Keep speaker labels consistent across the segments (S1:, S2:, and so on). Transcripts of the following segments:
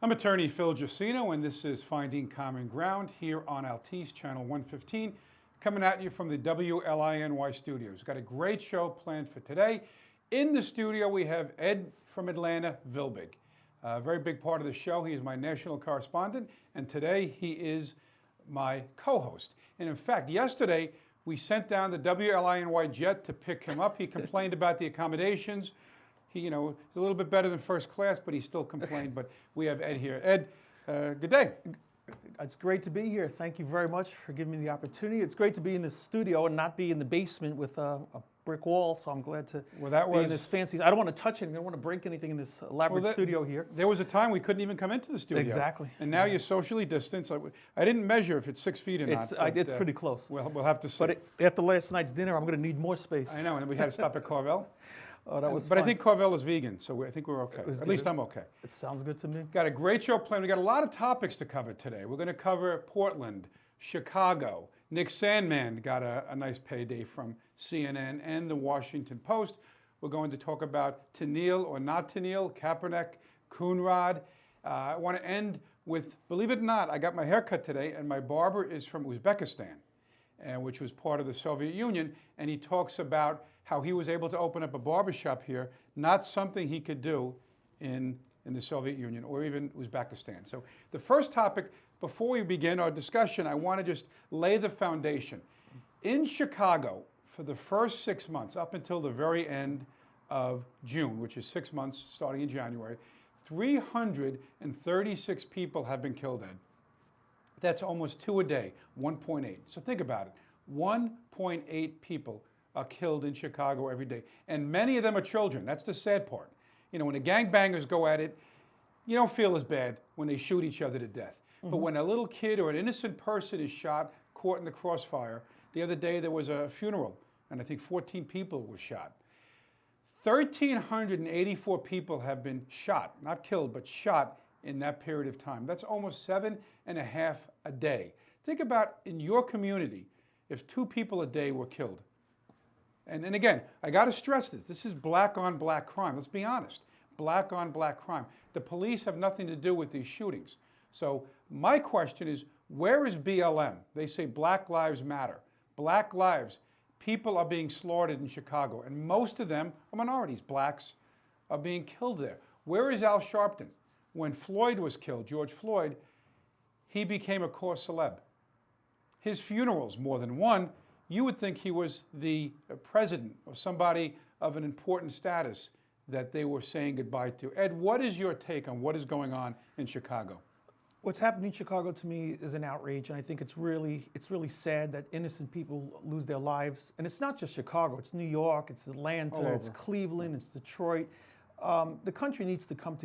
S1: I'm attorney Phil Jusino, and this is Finding Common Ground here on Altice Channel 115, coming at you from the WLINY studios. Got a great show planned for today. In the studio, we have Ed from Atlanta, Vilbig. A very big part of the show. He is my national correspondent, and today he is my co-host. And in fact, yesterday, we sent down the WLINY jet to pick him up. He complained about the accommodations. He, is a little bit better than first class, but he still complained. But we have Ed here. Ed, good day.
S2: It's great to be here. Thank you very much for giving me the opportunity. It's great to be in this studio and not be in the basement with a brick wall, so I'm glad to be in this fancy. I don't want to touch anything. I don't want to break anything in this elaborate studio here.
S1: There was a time we couldn't even come into the studio.
S2: Exactly.
S1: And now you're socially distanced. I didn't measure if it's 6 feet or not.
S2: It's pretty close.
S1: We'll have to see.
S2: But after last night's dinner, I'm going to need more space.
S1: I know, and we had to stop at Carvel.
S2: Oh, that was
S1: But
S2: fun.
S1: I think Carvel is vegan, so I think we're okay. At least I'm okay.
S2: It sounds good to me.
S1: Got a great show planned. We got a lot of topics to cover today. We're going to cover Portland, Chicago. Nick Sandman got a nice payday from CNN and the Washington Post. We're going to talk about to kneel or not to kneel, Kaepernick, Coonrod. I want to end with, believe it or not, I got my hair cut today, and my barber is from Uzbekistan, which was part of the Soviet Union, and he talks about how he was able to open up a barbershop here, not something he could do in the Soviet Union or even Uzbekistan. So the first topic, before we begin our discussion, I want to just lay the foundation. In Chicago, for the first 6 months, up until the very end of June, which is 6 months starting in January, 336 people have been killed, Ed. That's almost 2 a day, 1.8. So think about it, 1.8 people are killed in Chicago every day. And many of them are children. That's the sad part. When the gangbangers go at it, you don't feel as bad when they shoot each other to death. Mm-hmm. But when a little kid or an innocent person is shot, caught in the crossfire, the other day there was a funeral, and I think 14 people were shot. 1,384 people have been shot, not killed, but shot in that period of time. That's almost 7.5 a day. Think about in your community, if 2 people a day were killed. And again, I got to stress this. This is black on black crime. Let's be honest. Black on black crime. The police have nothing to do with these shootings. So my question is, where is BLM? They say Black Lives Matter. Black lives. People are being slaughtered in Chicago, and most of them are minorities. Blacks are being killed there. Where is Al Sharpton? When Floyd was killed, George Floyd, he became a cause celeb. His funerals, more than one, you would think he was the president or somebody of an important status that they were saying goodbye to. Ed, what is your take on what is going on in Chicago?
S2: What's happening in Chicago to me is an outrage, and I think it's really sad that innocent people lose their lives. And it's not just Chicago, it's New York, it's Atlanta, it's Cleveland, it's Detroit. The country needs to come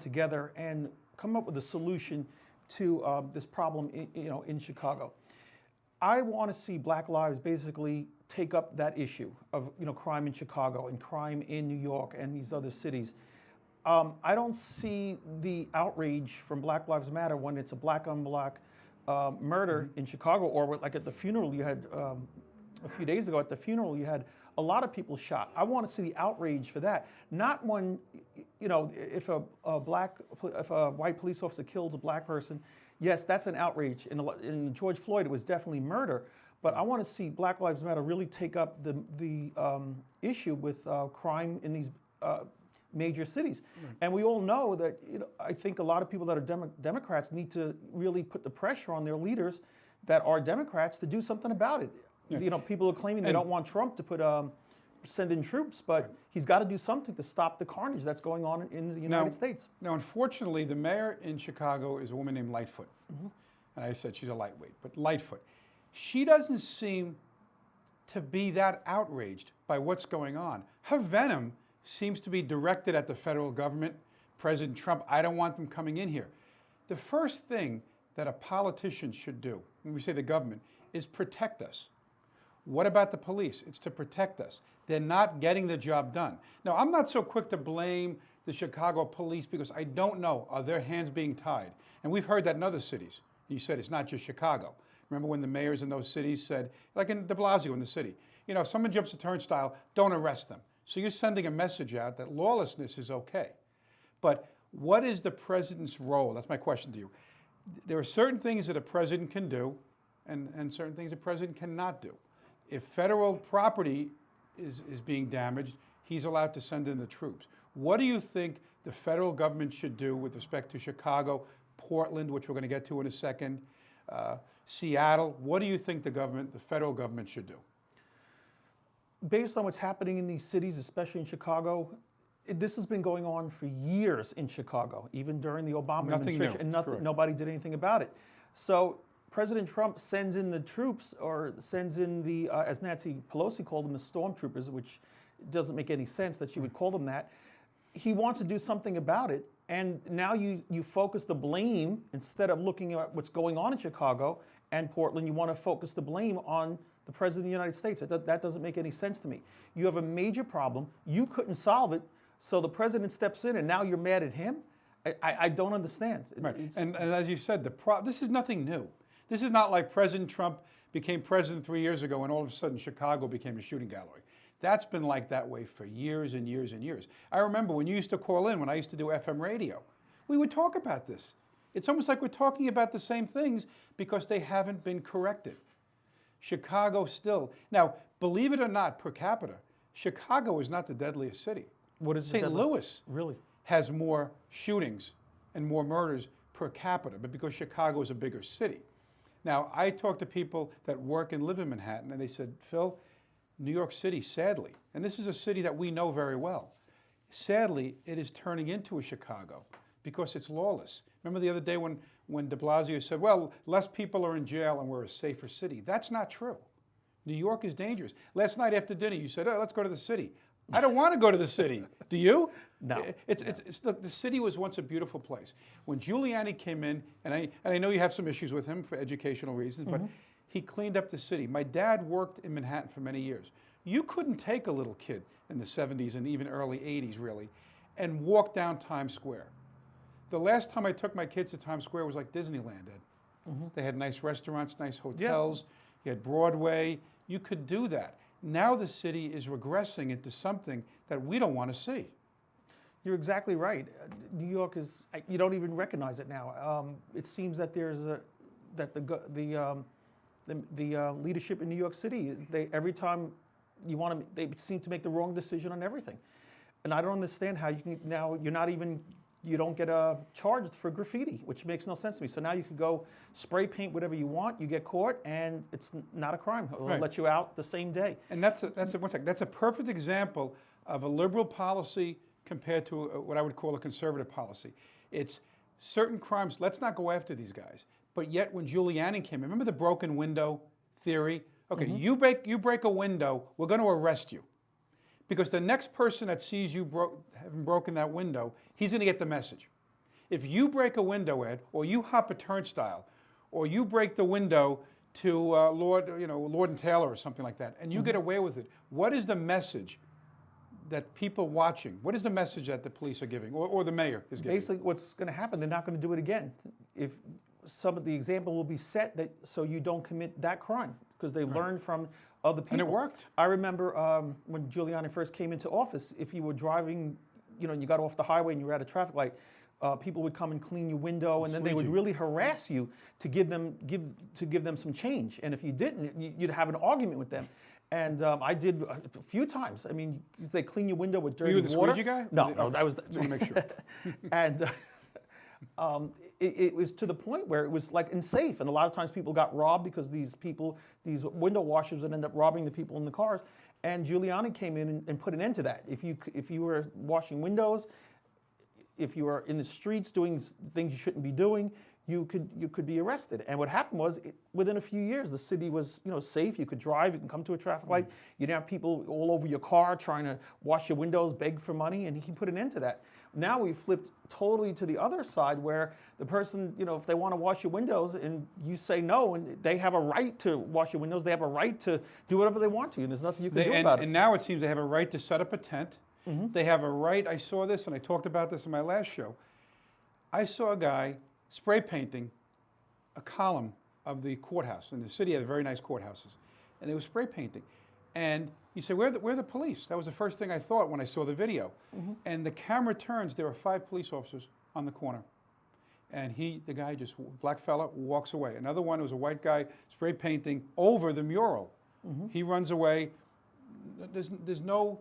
S2: together and come up with a solution to this problem in Chicago. I want to see Black lives basically take up that issue of crime in Chicago and crime in New York and these other cities. I don't see the outrage from Black Lives Matter when it's a black on black murder in Chicago, or like at the funeral you had a few days ago. At the funeral you had a lot of people shot. I want to see the outrage for that, not when if a white police officer kills a black person. Yes, that's an outrage. In George Floyd, it was definitely murder. But I want to see Black Lives Matter really take up the issue with crime in these major cities. Right. And we all know that I think a lot of people that are Democrats need to really put the pressure on their leaders that are Democrats to do something about it. Yeah. People are claiming they don't want Trump to send in troops, but he's got to do something to stop the carnage that's going on in the United States.
S1: Now, unfortunately, the mayor in Chicago is a woman named Lightfoot. Mm-hmm. And I said she's a lightweight, but Lightfoot. She doesn't seem to be that outraged by what's going on. Her venom seems to be directed at the federal government, President Trump. I don't want them coming in here. The first thing that a politician should do, when we say the government, is protect us. What about the police? It's to protect us. They're not getting the job done. Now, I'm not so quick to blame the Chicago police because I don't know, are their hands being tied? And we've heard that in other cities. You said it's not just Chicago. Remember when the mayors in those cities said, like in de Blasio in the city, if someone jumps a turnstile, don't arrest them. So you're sending a message out that lawlessness is okay. But What is the president's role? That's my question to you. There are certain things that a president can do and certain things a president cannot do. If federal property is being damaged, he's allowed to send in the troops. What do you think the federal government should do with respect to Chicago, Portland, which we're going to get to in a second, Seattle? What do you think the federal government should do?
S2: Based on what's happening in these cities, especially in Chicago, this has been going on for years in Chicago, even during the Obama administration, and nobody did anything about it. So President Trump sends in the troops, or sends in the, as Nancy Pelosi called them, the stormtroopers, which doesn't make any sense that she would call them that. He wants to do something about it, and now you focus the blame, instead of looking at what's going on in Chicago and Portland, you want to focus the blame on the President of the United States. That doesn't make any sense to me. You have a major problem, you couldn't solve it, so the President steps in and now you're mad at him? I don't understand.
S1: Right. And as you said, this is nothing new. This is not like President Trump became president 3 years ago and all of a sudden Chicago became a shooting gallery. That's been like that way for years and years and years. I remember when you used to call in, when I used to do FM radio, we would talk about this. It's almost like we're talking about the same things because they haven't been corrected. Chicago still. Now, believe it or not, per capita, Chicago is not the deadliest city.
S2: What is
S1: St. Louis
S2: really
S1: has more shootings and more murders per capita, but because Chicago is a bigger city. Now, I talk to people that work and live in Manhattan, and they said, Phil, New York City, sadly, and this is a city that we know very well, sadly, it is turning into a Chicago because it's lawless. Remember the other day when de Blasio said, well, less people are in jail and we're a safer city. That's not true. New York is dangerous. Last night after dinner, you said, oh, let's go to the city. I don't want to go to the city. Do you?
S2: No.
S1: Look, the city was once a beautiful place. When Giuliani came in, and I know you have some issues with him for educational reasons, but he cleaned up the city. My dad worked in Manhattan for many years. You couldn't take a little kid in the 70s and even early 80s, really, and walk down Times Square. The last time I took my kids to Times Square was like Disneyland, Ed. They had nice restaurants, nice hotels. Yeah. You had Broadway. You could do that. Now the city is regressing into something that we don't want to see.
S2: You're exactly right. New York is, you don't even recognize it now. It seems that there's the leadership in New York City, every time they seem to make the wrong decision on everything. And I don't understand how you can, now you don't get charged for graffiti, which makes no sense to me. So now you could go spray paint whatever you want, you get caught, and it's not a crime. It'll let you out the same day.
S1: And that's a perfect example of a liberal policy compared to what I would call a conservative policy. It's certain crimes, let's not go after these guys. But yet when Giuliani came in, remember the broken window theory? Okay, you break a window, we're going to arrest you. Because the next person that sees you having broken that window, he's going to get the message. If you break a window, Ed, or you hop a turnstile, or you break the window to Lord and Taylor or something like that, and you get away with it, what is the message that people watching, what is the message that the police are giving, or the mayor is giving?
S2: Basically, what's going to happen, they're not going to do it again. If some of the example will be set so you don't commit that crime, because they learned from other people.
S1: And it worked.
S2: I remember when Giuliani first came into office, if you were driving, and you got off the highway and you were at a traffic light, people would come and clean your window, and then they would really harass you to give them some change. And if you didn't, you'd have an argument with them. And I did a few times. I mean, they clean your window with dirty water.
S1: Were you the squeegee guy?
S2: No, I was.
S1: Just want to make sure.
S2: And it was to the point where it was like unsafe, and a lot of times people got robbed because these window washers would end up robbing the people in the cars. And Giuliani came in and put an end to that. If you were washing windows, if you were in the streets doing things you shouldn't be doing, you could be arrested. And what happened was, within a few years, the city was safe. You could drive. You can come to a traffic light. You didn't have people all over your car trying to wash your windows, beg for money, and he put an end to that. Now we've flipped totally to the other side, where the person, if they want to wash your windows and you say no, and they have a right to wash your windows, they have a right to do whatever they want to, and there's nothing you can do about it.
S1: And now it seems they have a right to set up a tent. They have a right. I saw this, and I talked about this in my last show. I saw a guy spray painting a column of the courthouse. And the city had very nice courthouses. And they were spray painting. And you say, where are the police? That was the first thing I thought when I saw the video. And the camera turns, there are 5 police officers on the corner. And the guy just, black fella, walks away. Another one was a white guy spray painting over the mural. He runs away. There's no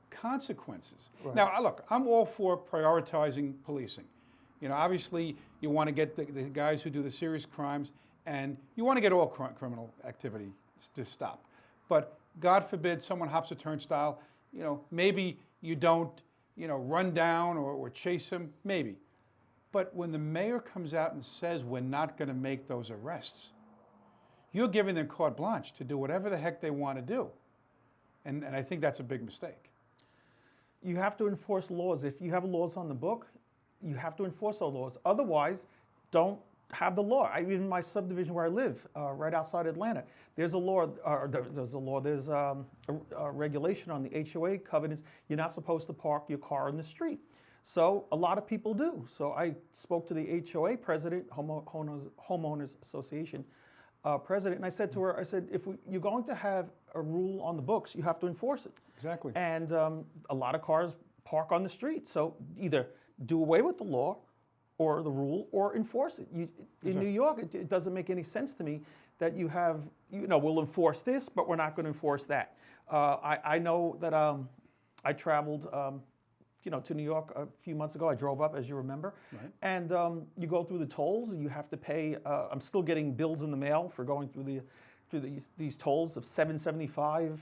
S1: consequences.
S2: Right.
S1: Now, look, I'm all for prioritizing policing. You know, obviously, you want to get the guys who do the serious crimes, and you want to get all criminal activity to stop. But God forbid someone hops a turnstile, you know, maybe you don't, you know, run down or chase him, maybe. But when the mayor comes out and says we're not going to make those arrests, you're giving them carte blanche to do whatever the heck they want to do. And I think that's a big mistake.
S2: You have to enforce laws. If you have laws on the book, you have to enforce those laws. Otherwise, don't have the law. Even in my subdivision where I live, right outside Atlanta, there's a law. There's a regulation on the HOA covenants. You're not supposed to park your car in the street. So a lot of people do. So I spoke to the HOA president, Homeowners Association president, and I said to her, I said, if you're going to have a rule on the books, you have to enforce it.
S1: Exactly.
S2: And a lot of cars park on the street. So either do away with the law or the rule or enforce it. In New York, it doesn't make any sense to me that you have, you know, we'll enforce this, but we're not going to enforce that. I know that I traveled you know, to New York a few months ago. I drove up, as you remember. Right. And you go through the tolls, and you have to pay. I'm still getting bills in the mail for going through these tolls of $7.75.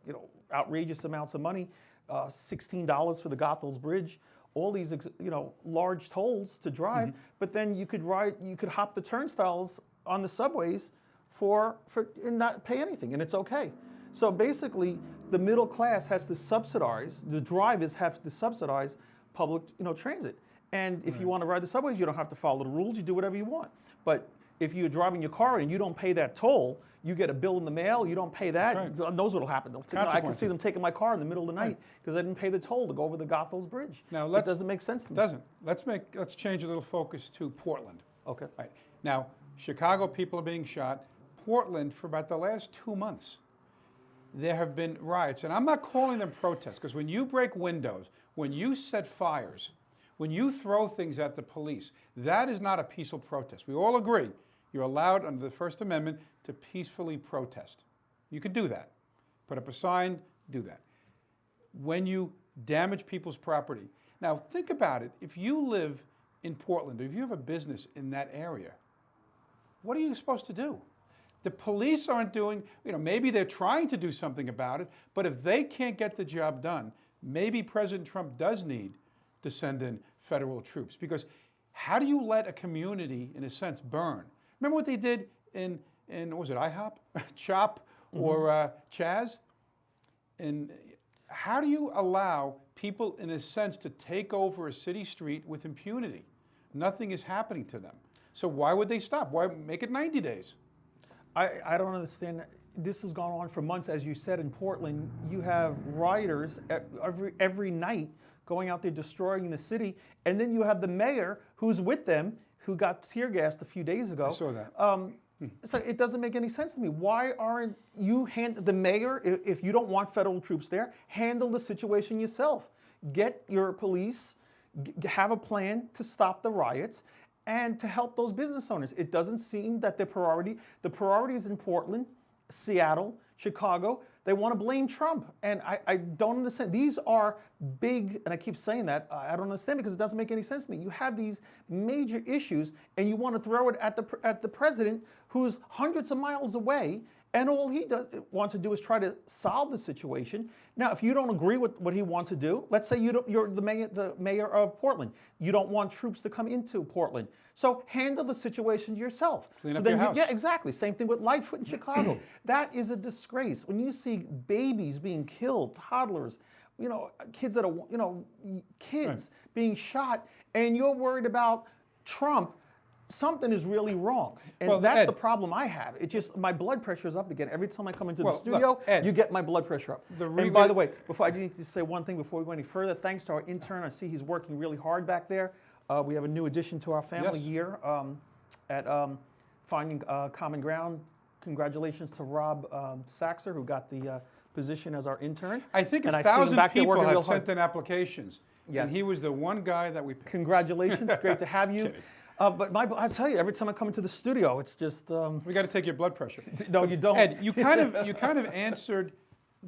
S2: You know, outrageous amounts of money. $16 for the Goethals Bridge. All these, you know, large tolls to drive. But then you could hop the turnstiles on the subways and not pay anything, and it's okay. So basically, the middle class has to subsidize, the drivers have to subsidize public, you know, transit. And if you want to ride the subways, you don't have to follow the rules, you do whatever you want. But if you're driving your car and you don't pay that toll, you get a bill in the mail, you don't pay that, God knows what'll happen. I can see them taking my car in the middle of the night because I didn't pay the toll to go over the Goethals Bridge. Now, it doesn't make sense to me.
S1: Doesn't. Let's change a little focus to Portland.
S2: Okay.
S1: Right. Now, Chicago people are being shot. Portland, for about the last 2 months, there have been riots, and I'm not calling them protests, because when you break windows, when you set fires, when you throw things at the police, that is not a peaceful protest. We all agree you're allowed under the First Amendment to peacefully protest. You can do that. Put up a sign, do that. When you damage people's property. Now think about it. If you live in Portland, or if you have a business in that area, what are you supposed to do? The police aren't doing, you know, maybe they're trying to do something about it, but if they can't get the job done, maybe President Trump does need to send in federal troops. Because how do you let a community, in a sense, burn? Remember what they did in what was it, IHOP, CHOP, or Chaz? And how do you allow people, in a sense, to take over a city street with impunity? Nothing is happening to them. So why would they stop? Why make it 90 days?
S2: I don't understand. This has gone on for months. As you said, in Portland, you have rioters every night going out there destroying the city. And then you have the mayor who's with them, who got tear gassed a few days ago.
S1: I saw that.
S2: So it doesn't make any sense to me. Why aren't you the mayor, if you don't want federal troops there, handle the situation yourself. Get your police, have a plan to stop the riots, and to help those business owners. It doesn't seem that the priority is in Portland, Seattle, Chicago. They want to blame Trump. And I don't understand. These are big, and I keep saying that, I don't understand because it doesn't make any sense to me. You have these major issues and you want to throw it at the president who's hundreds of miles away, and all he wants to do is try to solve the situation. Now, if you don't agree with what he wants to do, let's say you're the mayor of Portland. You don't want troops to come into Portland. So handle the situation yourself.
S1: Clean up your house.
S2: Yeah, exactly. Same thing with Lightfoot in Chicago. That is a disgrace. When you see babies being killed, toddlers, you know, kids that are, you know, kids being shot, and you're worried about Trump, something is really wrong. And that's the problem I have. It just, my blood pressure is up again. Every time I come into the studio, look, Ed, you get my blood pressure up. And by the way, I need to say one thing before we go any further. Thanks to our intern. I see he's working really hard back there. We have a new addition to our family here at Finding Common Ground. Congratulations to Rob Saxer, who got the position as our intern.
S1: I think
S2: and
S1: 1,000 people
S2: working
S1: had
S2: real
S1: sent
S2: hard.
S1: in applications,
S2: Yes.
S1: and he was the one guy that we picked.
S2: Congratulations, great to have you.
S1: Kidding.
S2: But I tell you, every time I come into the studio, it's just
S1: We got to take your blood pressure.
S2: no, you don't.
S1: Ed, you kind of answered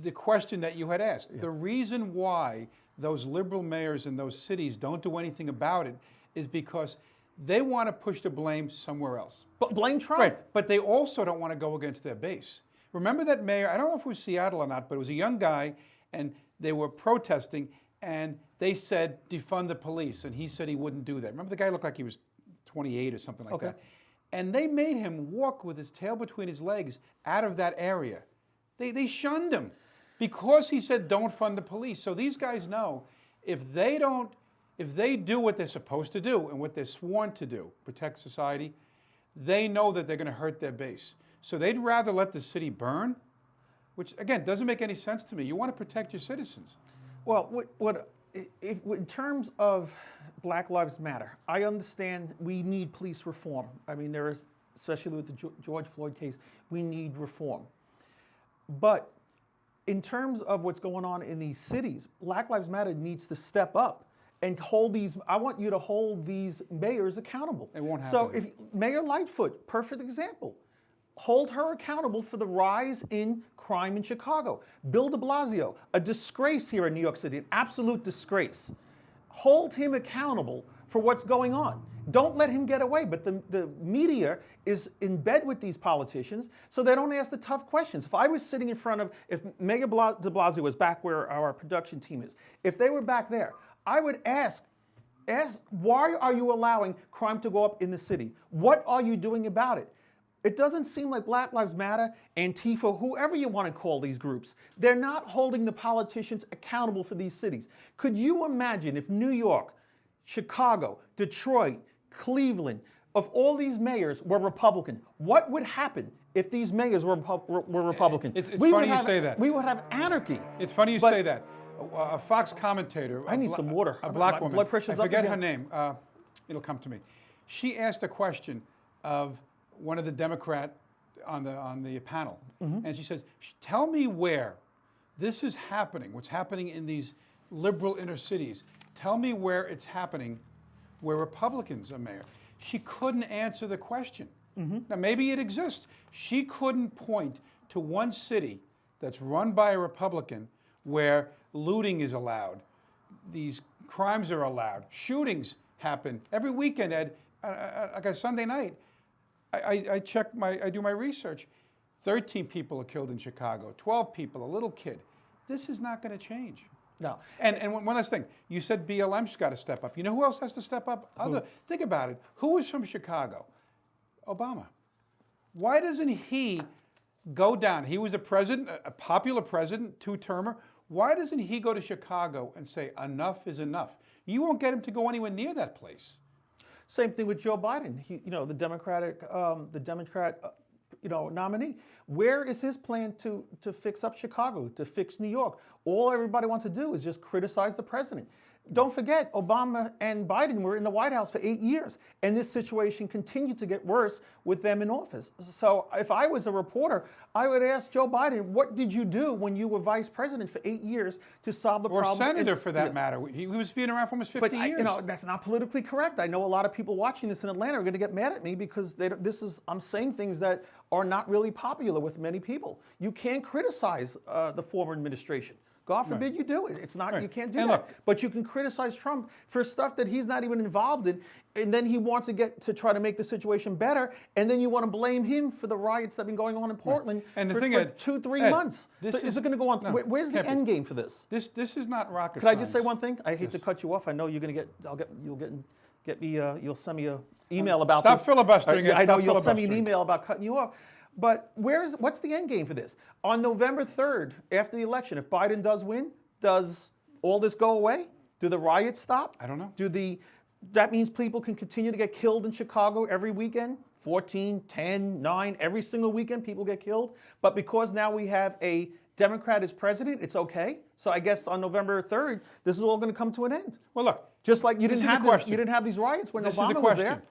S1: the question that you had asked. Yeah. The reason why those liberal mayors in those cities don't do anything about it is because they want to push the blame somewhere else.
S2: But blame Trump.
S1: Right, but they also don't want to go against their base. Remember that mayor, I don't know if it was Seattle or not, but it was a young guy, and they were protesting, and they said, defund the police, and he said he wouldn't do that. Remember the guy looked like he was 28 or something like that? And they made him walk with his tail between his legs out of that area. They shunned him because he said, don't fund the police. So these guys know if they do what they're supposed to do and what they're sworn to do, protect society, they know that they're going to hurt their base. So they'd rather let the city burn, which again doesn't make any sense to me. You want to protect your citizens.
S2: Well, in terms of Black Lives Matter, I understand we need police reform. I mean, there is, especially with the George Floyd case, we need reform. But in terms of what's going on in these cities, Black Lives Matter needs to step up and hold these. I want you to hold these mayors accountable.
S1: It won't happen.
S2: So, if Mayor Lightfoot, perfect example. Hold her accountable for the rise in crime in Chicago. Bill de Blasio, a disgrace here in New York City, an absolute disgrace. Hold him accountable for what's going on. Don't let him get away. But the media is in bed with these politicians, so they don't ask the tough questions. If I was sitting in front of, if Mayor de Blasio was back where our production team is, if they were back there, I would ask, why are you allowing crime to go up in the city? What are you doing about it? It doesn't seem like Black Lives Matter, Antifa, whoever you want to call these groups, they're not holding the politicians accountable for these cities. Could you imagine if New York, Chicago, Detroit, Cleveland, if all these mayors were Republican, what would happen if these mayors were Republican?
S1: It's funny you say that.
S2: We would have anarchy.
S1: It's funny you say that. A Fox commentator,
S2: I need some water.
S1: A black woman,
S2: blood pressure's
S1: I forget
S2: up
S1: her name, it'll come to me. She asked a question of one of the Democrat on the panel, and she says, tell me where this is happening, what's happening in these liberal inner cities. Tell me where it's happening where Republicans are mayor. She couldn't answer the question. Now, maybe it exists. She couldn't point to one city that's run by a Republican where looting is allowed, these crimes are allowed, shootings happen every weekend, Ed, like a Sunday night. I do my research. 13 people are killed in Chicago, 12 people, a little kid. This is not going to change.
S2: No.
S1: And one last thing. You said BLM's got to step up. You know who else has to step up? Think about it. Who was from Chicago? Obama. Why doesn't he go down? He was a president, a popular president, two-termer. Why doesn't he go to Chicago and say, enough is enough? You won't get him to go anywhere near that place.
S2: Same thing with Joe Biden. The Democrat nominee. Where is his plan to fix up Chicago, to fix New York? All everybody wants to do is just criticize the president. Don't forget, Obama and Biden were in the White House for 8 years, and this situation continued to get worse with them in office. So if I was a reporter, I would ask Joe Biden, what did you do when you were vice president for 8 years to solve the problem?
S1: Or senator, for that matter. He was being around for almost 50 years.
S2: That's not politically correct. I know a lot of people watching this in Atlanta are going to get mad at me because I'm saying things that are not really popular with many people. You can't criticize the former administration. God forbid you do it. It's not, you can't do that.
S1: Look,
S2: but you can criticize Trump for stuff that he's not even involved in, and then he wants to try to make the situation better, and then you want to blame him for the riots that have been going on in Portland
S1: and the
S2: for
S1: thing is,
S2: 2-3 months. Is it going to go on?
S1: No,
S2: where's the end game for this?
S1: This is not rocket
S2: science. Could I just say one thing? I hate to cut you off. I know you're going to you'll send me an email about
S1: Stop
S2: this.
S1: filibustering.
S2: I know you'll send me an email about cutting you off. But what's the end game for this? On November 3rd, after the election, if Biden does win, does all this go away? Do the riots stop?
S1: I don't know.
S2: That means people can continue to get killed in Chicago every weekend? 14, 10, 9, every single weekend people get killed. But because now we have a Democrat as president, it's okay. So I guess on November 3rd, this is all going to come to an end.
S1: Well, look.
S2: Just like you didn't have these riots when Obama was there.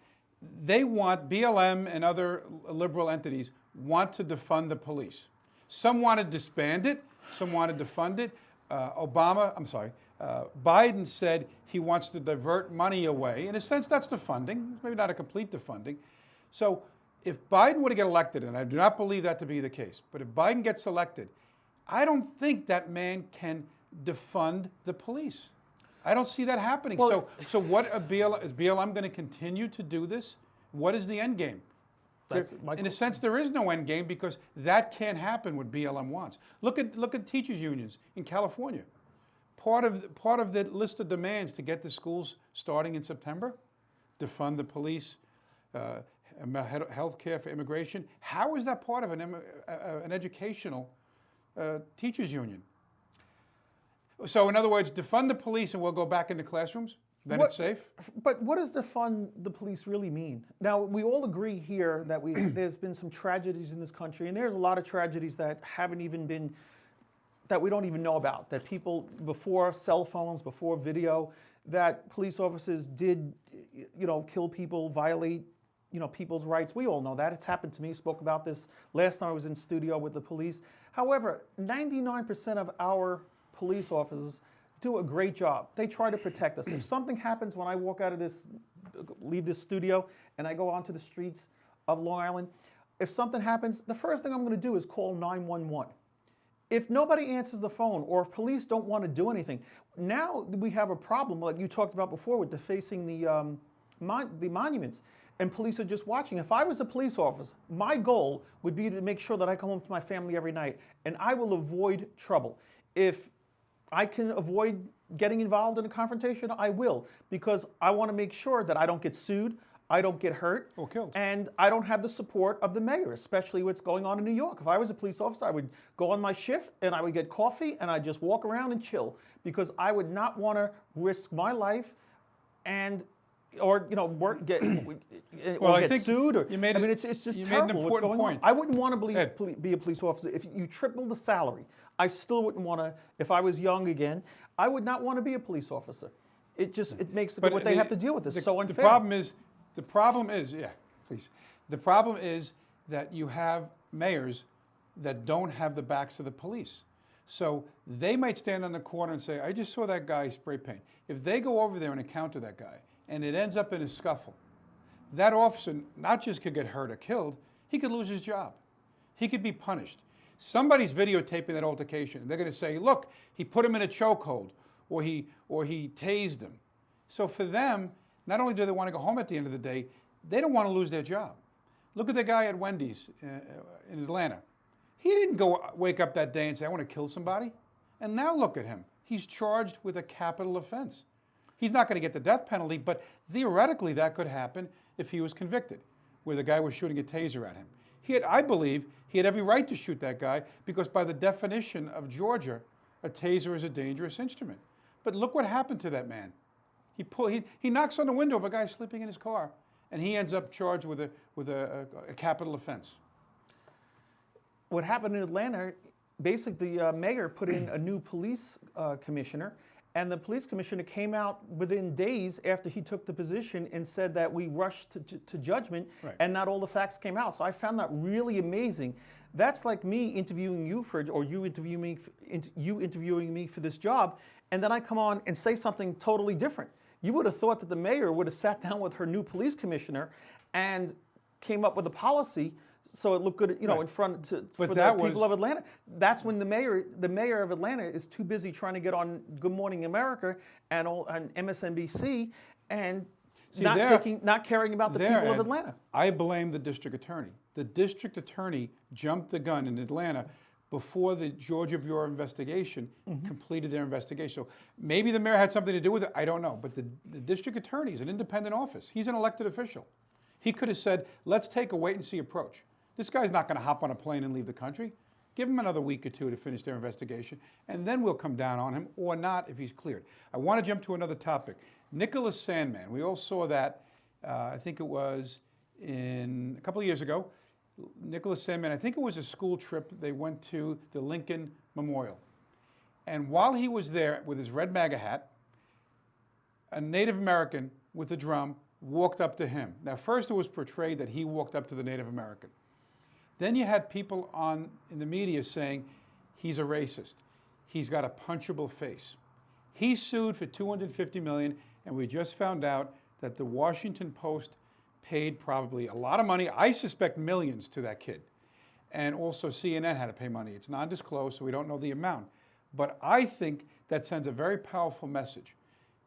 S1: They want, BLM and other liberal entities want to defund the police. Some want to disband it. some wanted to fund it. Biden said he wants to divert money away. In a sense, that's defunding, maybe not a complete defunding. So if Biden were to get elected, and I do not believe that to be the case, but if Biden gets elected, I don't think that man can defund the police. I don't see that happening.
S2: Well,
S1: so what is BLM going to continue to do this? What is the end game? In a sense, there is no end game because that can't happen what BLM wants. Look at teachers' unions in California. Part of the list of demands to get the schools starting in September, defund the police, health care for immigration. How is that part of an educational teachers' union? So in other words, defund the police and we'll go back into classrooms? Then it's safe?
S2: But what does defund the police really mean? Now, we all agree here that there's been some tragedies in this country, and there's a lot of tragedies that haven't even been, that we don't even know about, that people, before cell phones, before video, that police officers did, kill people, violate, people's rights. We all know that. It's happened to me. Spoke about this last time I was in studio with the police. However, 99% of our police officers do a great job. They try to protect us. If something happens when I walk out of leave this studio, and I go onto the streets of Long Island, if something happens, the first thing I'm going to do is call 911. If nobody answers the phone, or if police don't want to do anything, now we have a problem, like you talked about before, with defacing the monuments, and police are just watching. If I was a police officer, my goal would be to make sure that I come home to my family every night, and I will avoid trouble. If I can avoid getting involved in a confrontation, I will, because I want to make sure that I don't get sued, I don't get hurt,
S1: or killed,
S2: and I don't have the support of the mayor, especially what's going on in New York. If I was a police officer, I would go on my shift and I would get coffee and I'd just walk around and chill, because I would not want to risk my life or get sued. It's just terrible what's going on. I wouldn't want to be a police officer. If you triple the salary, I still wouldn't want to. If I was young again, I would not want to be a police officer. It makes what they have to deal with is so unfair.
S1: The problem is that you have mayors that don't have the backs of the police. So they might stand on the corner and say, I just saw that guy spray paint. If they go over there and encounter that guy, and it ends up in a scuffle, that officer not just could get hurt or killed, he could lose his job. He could be punished. Somebody's videotaping that altercation. They're going to say, look, he put him in a chokehold, or he tased him. So for them, not only do they want to go home at the end of the day, they don't want to lose their job. Look at the guy at Wendy's in Atlanta. He didn't wake up that day and say, I want to kill somebody. And now look at him. He's charged with a capital offense. He's not going to get the death penalty, but theoretically that could happen if he was convicted, where the guy was shooting a taser at him. I believe he had every right to shoot that guy, because by the definition of Georgia, a taser is a dangerous instrument. But look what happened to that man. He knocks on the window of a guy sleeping in his car, and he ends up charged with a capital offense.
S2: What happened in Atlanta, basically the mayor put in a new police commissioner, and the police commissioner came out within days after he took the position and said that we rushed to judgment, right, and not all the facts came out. So I found that really amazing. That's like me interviewing you or you interviewing me for this job, and then I come on and say something totally different. You would have thought that the mayor would have sat down with her new police commissioner and came up with a policy so it looked good, right, in front for the people of Atlanta. That's when the mayor of Atlanta is too busy trying to get on Good Morning America and MSNBC and not caring about the people of Atlanta.
S1: I blame the district attorney. The district attorney jumped the gun in Atlanta before the Georgia Bureau of Investigation completed their investigation. So maybe the mayor had something to do with it, I don't know. But the district attorney is an independent office. He's an elected official. He could have said, let's take a wait-and-see approach. This guy's not going to hop on a plane and leave the country. Give him another week or two to finish their investigation, and then we'll come down on him, or not if he's cleared. I want to jump to another topic. Nicholas Sandman. We all saw that, I think it was a couple of years ago. Nicholas Sandman, I think it was a school trip. They went to the Lincoln Memorial. And while he was there with his red MAGA hat, a Native American with a drum walked up to him. Now, first it was portrayed that he walked up to the Native American. Then you had people in the media saying he's a racist. He's got a punchable face. He sued for $250 million, and we just found out that the Washington Post paid probably a lot of money, I suspect millions, to that kid. And also CNN had to pay money. It's non-disclosed, so we don't know the amount. But I think that sends a very powerful message.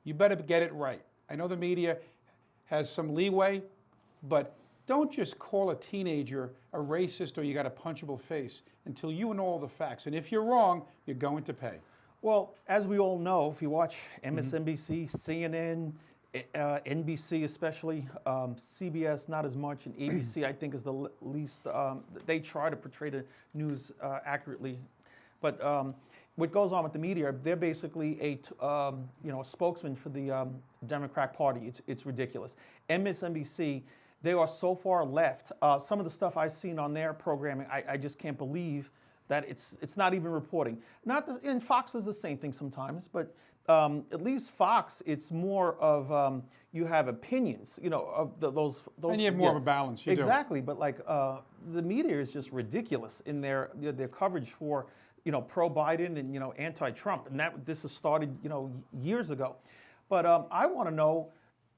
S1: You better get it right. I know the media has some leeway, but don't just call a teenager a racist or you got a punchable face until you know all the facts. And if you're wrong, you're going to pay.
S2: Well, as we all know, if you watch MSNBC, CNN, NBC especially, CBS not as much, and ABC I think is the least, they try to portray the news accurately. But what goes on with the media, they're basically a spokesman for the Democrat Party. It's ridiculous. MSNBC, they are so far left. Some of the stuff I've seen on their programming, I just can't believe that it's not even reporting. And Fox is the same thing sometimes, but at least Fox, it's more of you have opinions, of those.
S1: And you have more of a balance. You
S2: exactly, but like the media is just ridiculous in their coverage for pro Biden and anti-Trump, and this has started years ago. But I want to know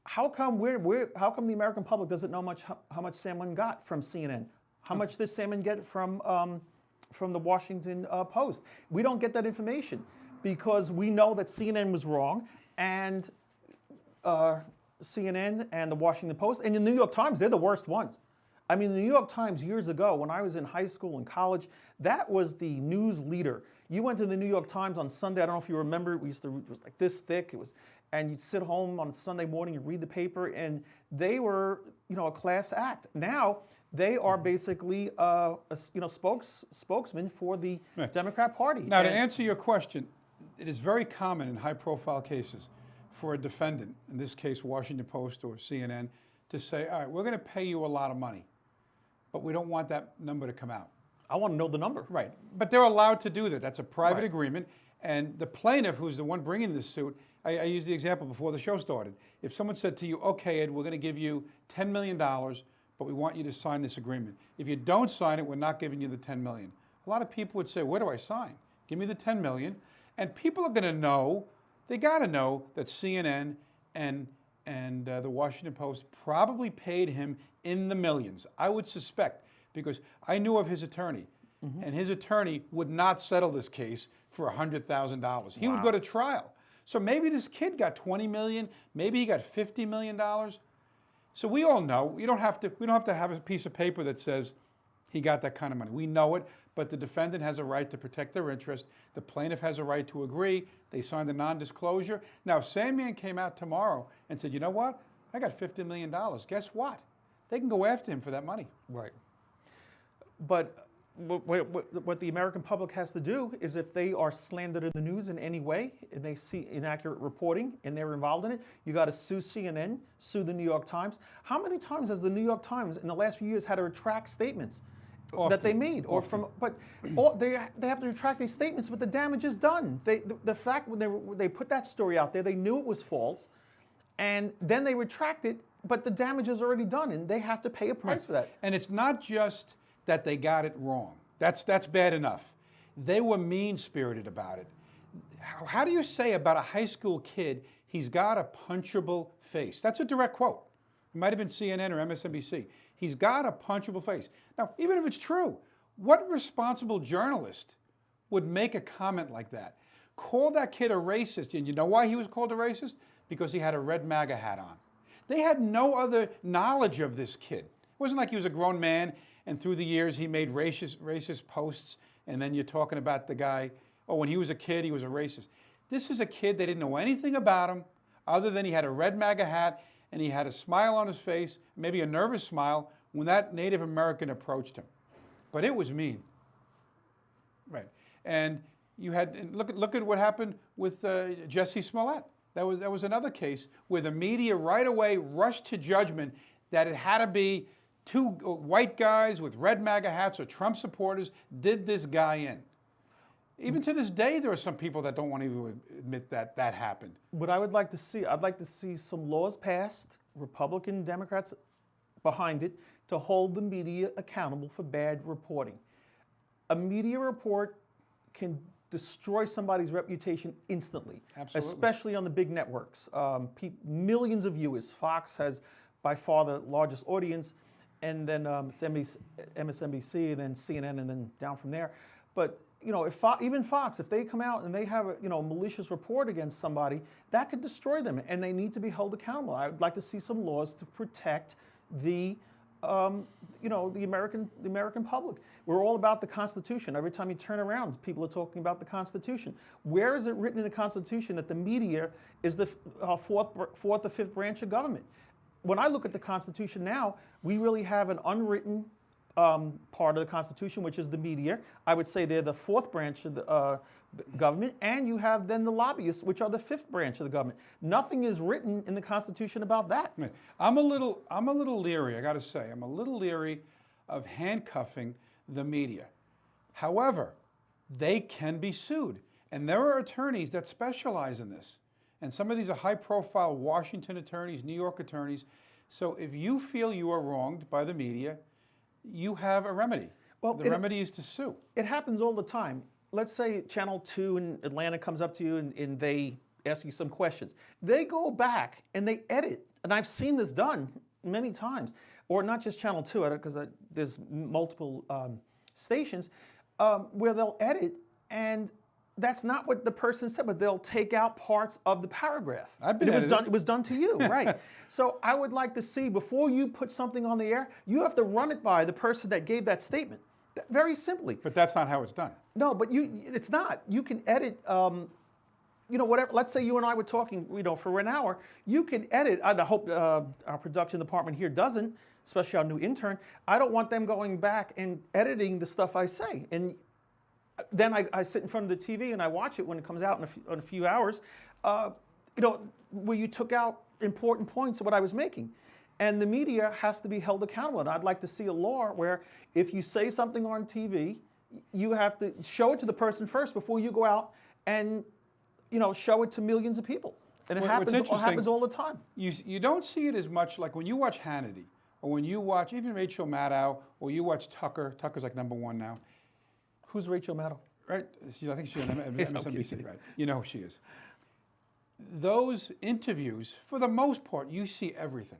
S2: how come the American public doesn't know how much Sandman got from CNN? How much does Sandman get from the Washington Post? We don't get that information because we know that CNN was wrong, and CNN and the Washington Post and the New York Times, they're the worst ones. I mean, the New York Times years ago, when I was in high school and college, that was the news leader. You went to the New York Times on Sunday. I don't know if you remember. It was like this thick. And you'd sit home on Sunday morning and read the paper, and they were, a class act. Now they are basically, spokesmen for the Democrat Party.
S1: Now, to answer your question, it is very common in high-profile cases for a defendant, in this case Washington Post or CNN, to say, all right, we're going to pay you a lot of money, but we don't want that number to come out.
S2: I want to know the number.
S1: Right. But they're allowed to do that. That's a private agreement. And the plaintiff, who's the one bringing this suit, I used the example before the show started. If someone said to you, okay, Ed, we're going to give you $10 million, but we want you to sign this agreement. If you don't sign it, we're not giving you the $10 million. A lot of people would say, where do I sign? Give me the $10 million. And people are going to know, they got to know that CNN and the Washington Post probably paid him in the millions. I would suspect, because I knew of his attorney, and his attorney would not settle this case for $100,000. He would go to trial. So maybe this kid got $20 million, maybe he got $50 million. So we all know, we don't have to have a piece of paper that says he got that kind of money. We know it, but the defendant has a right to protect their interest. The plaintiff has a right to agree. They signed a non-disclosure. Now, if Sandman came out tomorrow and said, you know what, I got $50 million. Guess what? They can go after him for that money.
S2: Right. But what the American public has to do is, if they are slandered in the news in any way and they see inaccurate reporting and they're involved in it, you got to sue CNN, sue the New York Times. How many times has the New York Times in the last few years had to retract statements that they made, they have to retract these statements, but the damage is done. The fact when they put that story out there, they knew it was false, and then they retract it, but the damage is already done, and they have to pay a price for that.
S1: And it's not just that they got it wrong. That's bad enough. They were mean-spirited about it. How do you say about a high school kid, he's got a punchable face? That's a direct quote. It might have been CNN or MSNBC. He's got a punchable face. Now, even if it's true, what responsible journalist would make a comment like that? Call that kid a racist, and you know why he was called a racist? Because he had a red MAGA hat on. They had no other knowledge of this kid. It wasn't like he was a grown man and through the years he made racist posts, and then you're talking about the guy, oh, when he was a kid, he was a racist. This is a kid, they didn't know anything about him other than he had a red MAGA hat and he had a smile on his face, maybe a nervous smile, when that Native American approached him. But it was mean. Right. And you had, and look at what happened with Jussie Smollett. That was another case where the media right away rushed to judgment that it had to be two white guys with red MAGA hats or Trump supporters did this guy in. Even to this day, there are some people that don't want to admit that that happened.
S2: What I would like to see, I'd like to see some laws passed, Republican, Democrats behind it, to hold the media accountable for bad reporting. A media report can destroy somebody's reputation instantly.
S1: Absolutely.
S2: Especially on the big networks. Millions of viewers. Fox has by far the largest audience, and then it's MSNBC, and then CNN, and then down from there. But even Fox, if they come out and they have a malicious report against somebody, that could destroy them, and they need to be held accountable. I would like to see some laws to protect the American public. We're all about the Constitution. Every time you turn around, people are talking about the Constitution. Where is it written in the Constitution that the media is the fourth or fifth branch of government? When I look at the Constitution now, we really have an unwritten part of the Constitution, which is the media. I would say they're the fourth branch of the government, and you have then the lobbyists, which are the fifth branch of the government. Nothing is written in the Constitution about that.
S1: I'm a little leery. I got to say, I'm a little leery of handcuffing the media. However, they can be sued, and there are attorneys that specialize in this. And some of these are high-profile Washington attorneys, New York attorneys. So if you feel you are wronged by the media, you have a remedy. Well, the remedy is to sue.
S2: It happens all the time. Let's say Channel 2 in Atlanta comes up to you and they ask you some questions. They go back and they edit. And I've seen this done many times. Or not just Channel 2, because there's multiple stations, where they'll edit, and that's not what the person said, but they'll take out parts of the paragraph. It was done to you, right? So I would like to see, before you put something on the air, you have to run it by the person that gave that statement. Very simply.
S1: But that's not how it's done.
S2: No, but it's not. You can edit, whatever. Let's say you and I were talking, for an hour. You can edit. I hope our production department here doesn't, especially our new intern. I don't want them going back and editing the stuff I say. And then I sit in front of the TV and I watch it when it comes out in a few hours, where you took out important points of what I was making. And the media has to be held accountable. And I'd like to see a law where if you say something on TV, you have to show it to the person first before you go out and show it to millions of people. And it happens all the time.
S1: You don't see it as much like when you watch Hannity, or when you watch even Rachel Maddow, or you watch Tucker. Tucker's like #1 now.
S2: Who's Rachel Maddow?
S1: Right, I think she's on MSNBC, right? You know who she is. Those interviews, for the most part, you see everything,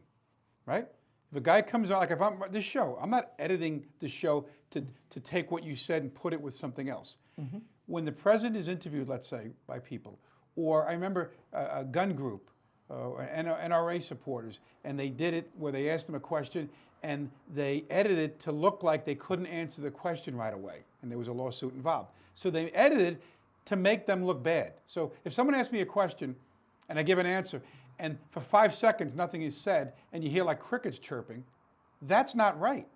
S1: right? If a guy comes on, like if I'm this show, I'm not editing the show to take what you said and put it with something else. Mm-hmm. When the president is interviewed, let's say, by people, or I remember a gun group, NRA supporters, and they did it where they asked them a question and they edited it to look like they couldn't answer the question right away, and there was a lawsuit involved. So they edited to make them look bad. So if someone asks me a question and I give an answer, and for 5 seconds nothing is said, and you hear like crickets chirping, that's not right,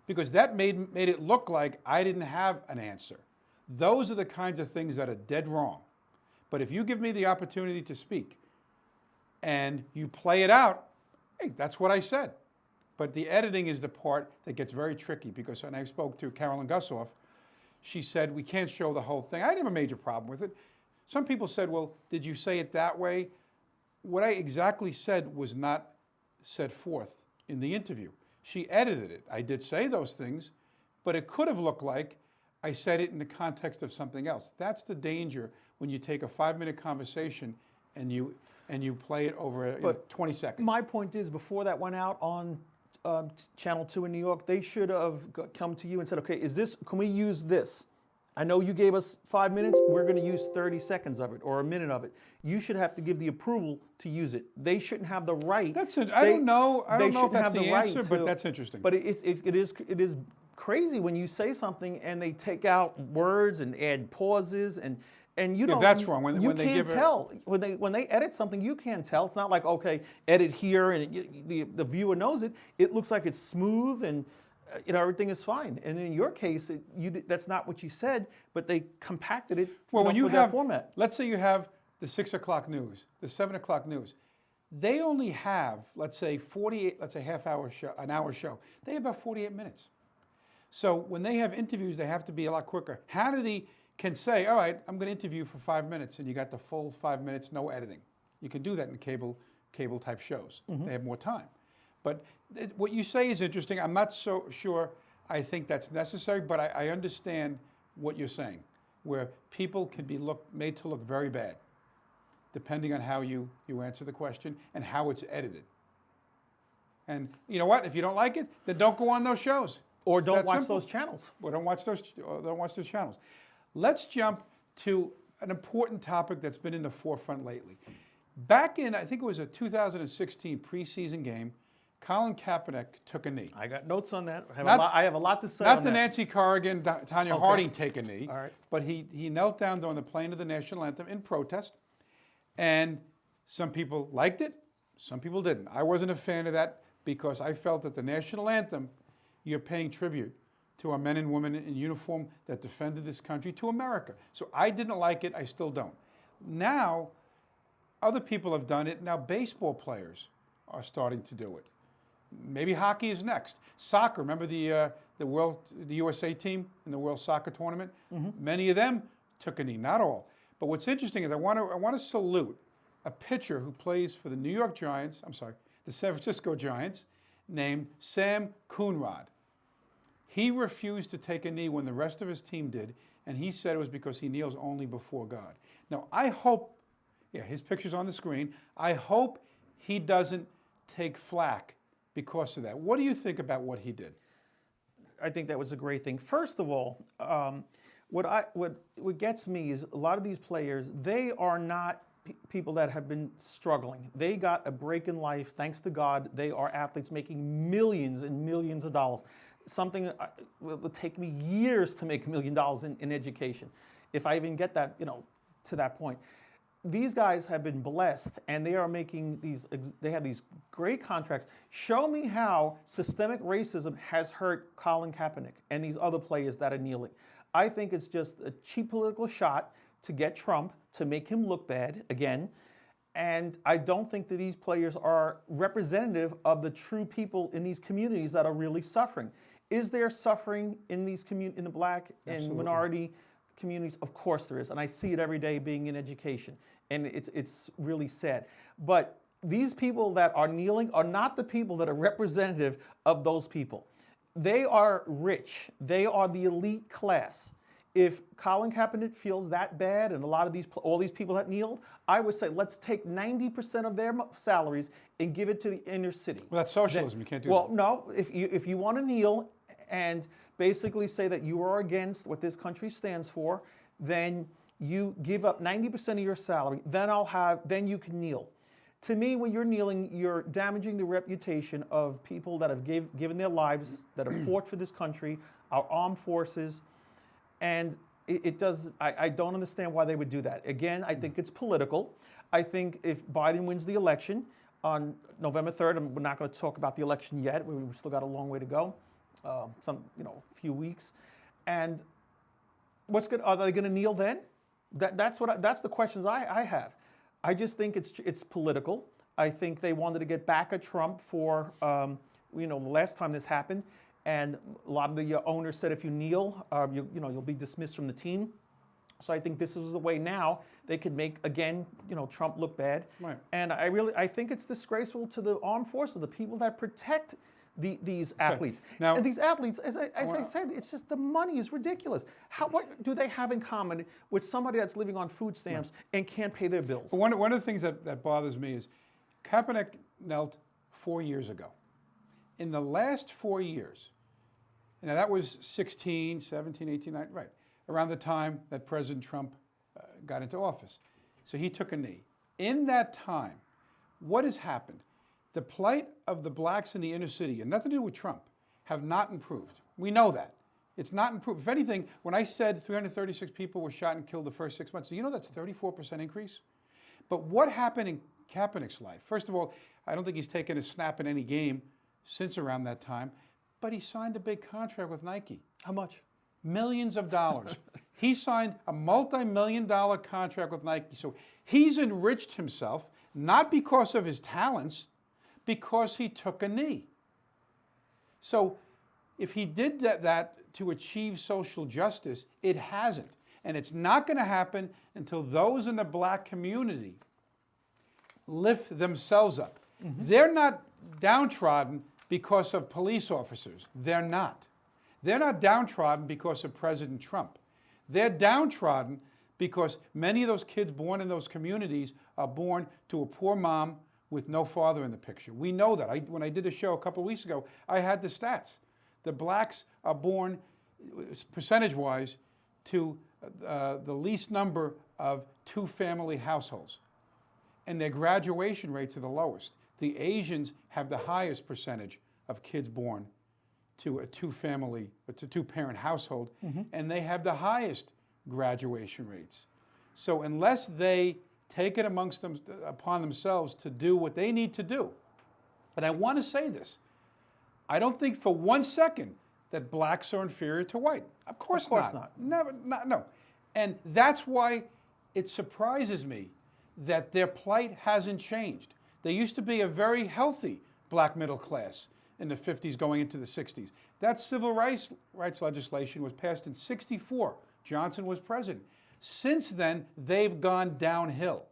S1: because that made it look like I didn't have an answer. Those are the kinds of things that are dead wrong. But if you give me the opportunity to speak and you play it out, hey, that's what I said. But the editing is the part that gets very tricky, because when I spoke to Carolyn Gussoff, she said, we can't show the whole thing. I didn't have a major problem with it. Some people said, well, did you say it that way? What I exactly said was not set forth in the interview. She edited it. I did say those things, but it could have looked like I said it in the context of something else. That's the danger when you take a 5-minute conversation and you play it over 20 seconds.
S2: My point is, before that went out on Channel 2 in New York, they should have come to you and said, okay, can we use this? I know you gave us 5 minutes, we're going to use 30 seconds of it or a minute of it. You should have to give the approval to use it. They shouldn't have the right.
S1: I don't know if that's the answer, but that's interesting.
S2: But it is crazy when you say something and they take out words and add pauses and
S1: that's wrong. When
S2: you
S1: they
S2: can't tell when they edit something. You can't tell. It's not like, okay, edit here and the viewer knows it. It looks like it's smooth and everything is fine. And in your case, that's not what you said, but they compacted it.
S1: Well, when you have
S2: format.
S1: Let's say you have the 6 o'clock news, the 7 o'clock news. They only have, let's say, half-hour show, an hour show. They have about 48 minutes. So when they have interviews, they have to be a lot quicker. Hannity can say, all right, I'm going to interview for 5 minutes, and you got the full 5 minutes, no editing. You can do that in cable type shows. Mm-hmm. They have more time. But what you say is interesting. I'm not so sure I think that's necessary, but I understand what you're saying. where people can be made to look very bad, depending on how you answer the question and how it's edited. And you know what? If you don't like it, then don't go on those shows.
S2: Or don't watch those channels.
S1: Or don't watch those channels. Let's jump to an important topic that's been in the forefront lately. Back in, I think it was a 2016 preseason game, Colin Kaepernick took a knee.
S2: I got notes on that. I have a lot to say on that.
S1: Not the Nancy Kerrigan, Tanya Harding take a knee.
S2: All right.
S1: But he knelt down during the playing of the national anthem in protest. And some people liked it, some people didn't. I wasn't a fan of that because I felt that the national anthem, you're paying tribute to our men and women in uniform that defended this country, to America. So I didn't like it, I still don't. Now, other people have done it. Now baseball players are starting to do it. Maybe hockey is next. Soccer, remember the USA team in the World Soccer Tournament? Mm-hmm. Many of them took a knee, not all. But what's interesting is I want to salute a pitcher who plays for the the San Francisco Giants, named Sam Coonrod. He refused to take a knee when the rest of his team did, and he said it was because he kneels only before God. Now, I hope, his picture's on the screen, I hope he doesn't take flack because of that. What do you think about what he did?
S2: I think that was a great thing. First of all, what gets me is a lot of these players, they are not people that have been struggling. They got a break in life, thanks to God. They are athletes making millions and millions of dollars. Something that will take me years to make $1 million in education, if I even get that, to that point. These guys have been blessed, and they are making they have these great contracts. Show me how systemic racism has hurt Colin Kaepernick and these other players that are kneeling. I think it's just a cheap political shot to get Trump, to make him look bad again. And I don't think that these players are representative of the true people in these communities that are really suffering. Is there suffering in these in the black and minority communities? Of course there is, and I see it every day being in education, and it's really sad. But these people that are kneeling are not the people that are representative of those people. They are rich. They are the elite class. If Colin Kaepernick feels that bad, and all these people that kneeled, I would say let's take 90% of their salaries and give it to the inner city.
S1: Well, that's socialism. You can't do that.
S2: Well, no. If you want to kneel and basically say that you are against what this country stands for, then you give up 90% of your salary. Then you can kneel. To me, when you're kneeling, you're damaging the reputation of people that have given their lives, that have fought for this country, our armed forces. And I don't understand why they would do that. Again, I think it's political. I think if Biden wins the election on November 3rd, and we're not going to talk about the election yet, we've still got a long way to go, a few weeks. And are they going to kneel then? That's the questions I have. I just think it's political. I think they wanted to get back at Trump for, the last time this happened. And a lot of the owners said if you kneel, you'll be dismissed from the team. So I think this is the way now they could make, again, Trump look bad.
S1: Right.
S2: And I think it's disgraceful to the armed forces, the people that protect these athletes.
S1: Now,
S2: and these athletes, as I said, it's just the money is ridiculous. What do they have in common with somebody that's living on food stamps and can't pay their bills?
S1: One of the things that bothers me is Kaepernick knelt 4 years ago. In the last 4 years, now that was 16, 17, 18, 19, right, around the time that President Trump got into office. So he took a knee. In that time, what has happened? The plight of the blacks in the inner city, and nothing to do with Trump, have not improved. We know that. It's not improved. If anything, when I said 336 people were shot and killed the first 6 months, that's 34% increase? But what happened in Kaepernick's life? First of all, I don't think he's taken a snap in any game since around that time, but he signed a big contract with Nike.
S2: How much?
S1: Millions of dollars. He signed a multi-million-dollar contract with Nike. So he's enriched himself, not because of his talents, because he took a knee. So if he did that to achieve social justice, it hasn't. And it's not going to happen until those in the black community lift themselves up. Mm-hmm. They're not downtrodden because of police officers. They're not. They're not downtrodden because of President Trump. They're downtrodden because many of those kids born in those communities are born to a poor mom with no father in the picture. We know that. When I did a show a couple of weeks ago, I had the stats. The blacks are born, percentage-wise, to the least number of two-family households. And their graduation rates are the lowest. The Asians have the highest percentage of kids born to a two-parent household, and they have the highest graduation rates. So unless they take it upon themselves to do what they need to do, and I want to say this, I don't think for 1 second that blacks are inferior to white. Of course not. Never, no. And that's why it surprises me that their plight hasn't changed. They used to be a very healthy black middle class in the 50s going into the 60s. That civil rights legislation was passed in '64. Johnson was president. Since then, they've gone downhill.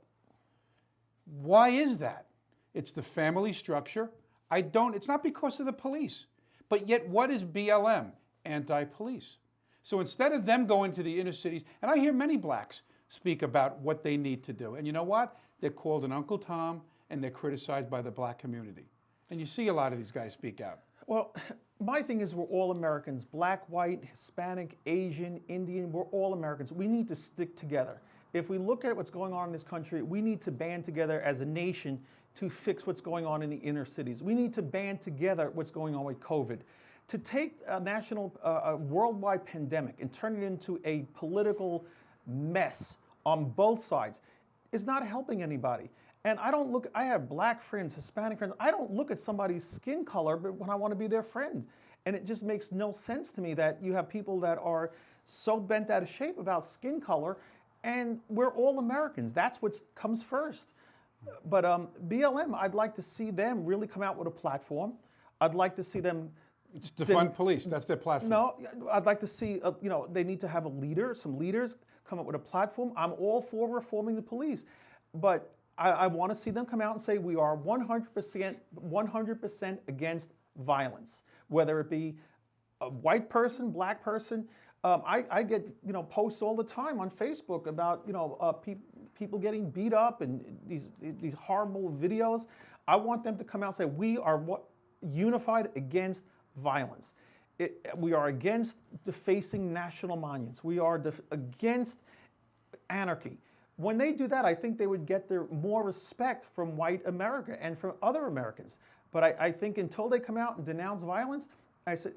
S1: Why is that? It's the family structure. It's not because of the police. But yet, what is BLM? Anti-police. So instead of them going to the inner cities, and I hear many blacks speak about what they need to do. And you know what? They're called an Uncle Tom, and they're criticized by the black community. And you see a lot of these guys speak out.
S2: Well, my thing is we're all Americans. Black, white, Hispanic, Asian, Indian, we're all Americans. We need to stick together. If we look at what's going on in this country, we need to band together as a nation to fix what's going on in the inner cities. We need to band together what's going on with COVID. To take a a worldwide pandemic and turn it into a political mess on both sides is not helping anybody. And I have black friends, Hispanic friends. I don't look at somebody's skin color but when I want to be their friend. And it just makes no sense to me that you have people that are so bent out of shape about skin color, and we're all Americans. That's what comes first. But BLM, I'd like to see them really come out with a platform. I'd like to see them...
S1: It's defund police. That's their platform.
S2: No, I'd like to see, they need to have some leaders come up with a platform. I'm all for reforming the police. But I want to see them come out and say we are 100% against violence, whether it be a white person, black person. I get posts all the time on Facebook about people getting beat up and these horrible videos. I want them to come out and say we are unified against violence. We are against defacing national monuments. We are against anarchy. When they do that, I think they would get more respect from white America and from other Americans. But I think until they come out and denounce violence,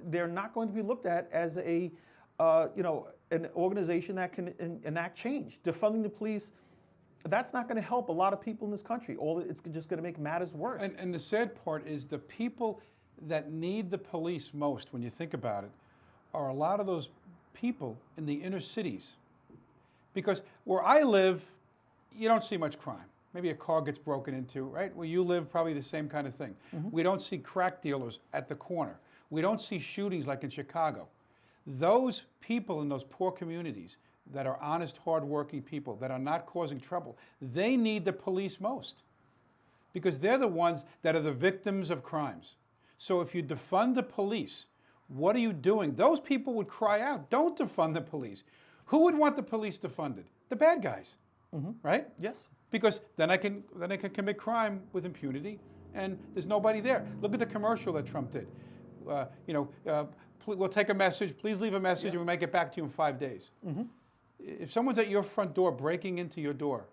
S2: they're not going to be looked at as an organization that can enact change. Defunding the police, that's not going to help a lot of people in this country. It's just going to make matters worse.
S1: And the sad part is the people that need the police most, when you think about it, are a lot of those people in the inner cities. Because where I live, you don't see much crime. Maybe a car gets broken into, right? Where you live, probably the same kind of thing. We don't see crack dealers at the corner. We don't see shootings like in Chicago. Those people in those poor communities that are honest, hardworking people, that are not causing trouble, they need the police most. Because they're the ones that are the victims of crimes. So if you defund the police, what are you doing? Those people would cry out, don't defund the police. Who would want the police defunded? The bad guys, right?
S2: Yes.
S1: Because then I can commit crime with impunity, and there's nobody there. Look at the commercial that Trump did. We'll take a message. Please leave a message, and we'll make it back to you in 5 days. If someone's at your front door, breaking into your door,